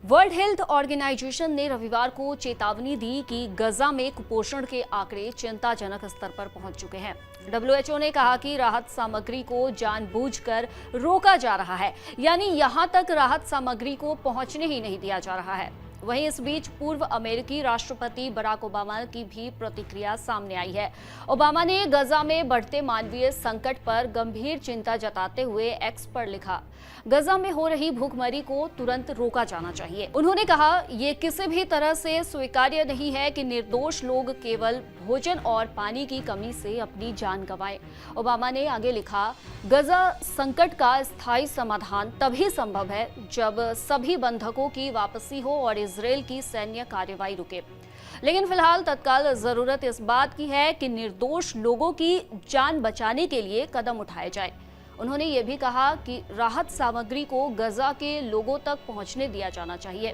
World health organisation ने रविवार को चेतावनी दी कि गजा में कुपोषण के आंकड़े चिंताजनक स्तर पर पहुंच चुके हैं। WHO ने कहा कि राहत सामग्री को जानबूझकर रोका जा रहा है, यानी यहां तक राहत सामग्री को पहुंचने ही नहीं दिया जा रहा है। वहीं इस बीच पूर्व अमेरिकी राष्ट्रपति बराक ओबामा की भी प्रतिक्रिया सामने आई है। ओबामा ने गजा में बढ़ते मानवीय संकट पर गंभीर चिंता जताते हुए एक्स पर लिखा, गजा में हो रही भूखमरी को तुरंत रोका जाना चाहिए। उन्होंने कहा, ये किसी भी तरह से स्वीकार्य नहीं है कि निर्दोष लोग केवल भोजन और पानी की कमी से अपनी जान गंवाएं। ओबामा ने आगे लिखा, गजा संकट का स्थायी समाधान तभी संभव है जब सभी बंधकों की वापसी हो और इजरायल की सैन्य कार्रवाई रुके। लेकिन फिलहाल तत्काल जरूरत इस बात की है कि निर्दोष लोगों की जान बचाने के लिए कदम उठाए जाए। उन्होंने ये भी कहा कि राहत सामग्री को गजा के लोगों तक पहुंचने दिया जाना चाहिए।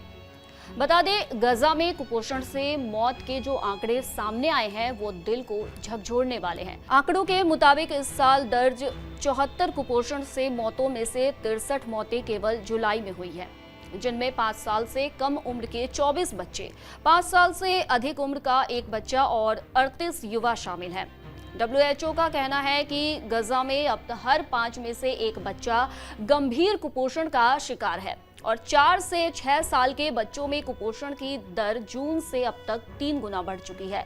बता दें, गजा में कुपोषण से मौत के जो आंकड़े सामने आए हैं वो दिल को झकझोरने वाले हैं। आंकड़ों के मुताबिक इस साल दर्ज 74 कुपोषण से मौतों में से 63 मौतें केवल जुलाई में हुई है, जिनमें 5 साल से कम उम्र के 24 बच्चे, 5 साल से अधिक उम्र का एक बच्चा और 38 युवा शामिल हैं। WHO का कहना है कि गजा में अब हर 5 में से एक बच्चा गंभीर कुपोषण का शिकार है और 4 से 6 साल के बच्चों में कुपोषण की दर जून से अब तक 3 गुना बढ़ चुकी है।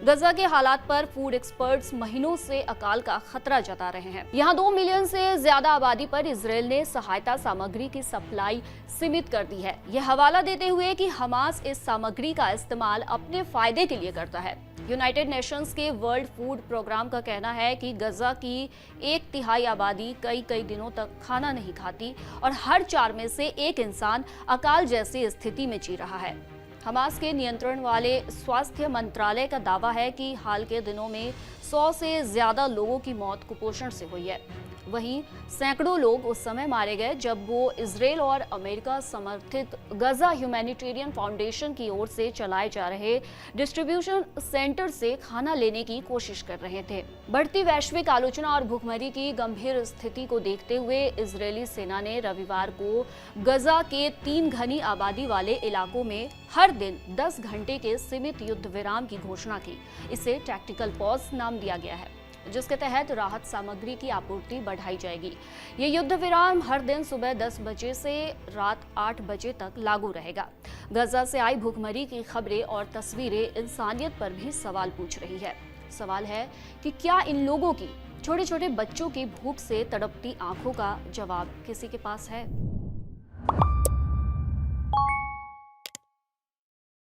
गजा के हालात पर फूड एक्सपर्ट्स महीनों से अकाल का खतरा जता रहे हैं। यहाँ 2 मिलियन से ज्यादा आबादी पर इजरायल ने सहायता सामग्री की सप्लाई सीमित कर दी है, यह हवाला देते हुए कि हमास इस सामग्री का इस्तेमाल अपने फायदे के लिए करता है। यूनाइटेड नेशंस के वर्ल्ड फूड प्रोग्राम का कहना है कि गजा की 1/3 आबादी कई दिनों तक खाना नहीं खाती और हर 4 में से एक इंसान अकाल जैसी स्थिति में जी रहा है। हमास के नियंत्रण वाले स्वास्थ्य मंत्रालय का दावा है कि हाल के दिनों में 100 से ज्यादा लोगों की मौत कुपोषण से हुई है। वहीं सैकड़ों लोग उस समय मारे गए जब वो इजरायल और अमेरिका समर्थित गजा ह्यूमैनिटेरियन फाउंडेशन की ओर से चलाए जा रहे डिस्ट्रीब्यूशन सेंटर से खाना लेने की कोशिश कर रहे थे। बढ़ती वैश्विक आलोचना और भूखमरी की गंभीर स्थिति को देखते हुए इजरायली सेना ने रविवार को गजा के 3 घनी आबादी वाले इलाकों में हर दिन 10 घंटे के सीमित युद्ध विराम की घोषणा की। इसे टैक्टिकल पॉज नाम दिया गया है, जिसके तहत राहत सामग्री की आपूर्ति बढ़ाई जाएगी। ये युद्ध विराम हर दिन सुबह 10 बजे से रात 8 बजे तक लागू रहेगा। गजा से आई भूखमरी की खबरें और तस्वीरें इंसानियत पर भी सवाल पूछ रही है। सवाल है कि क्या इन लोगों की, छोटे छोटे बच्चों की भूख से तड़पती आंखों का जवाब किसी के पास है?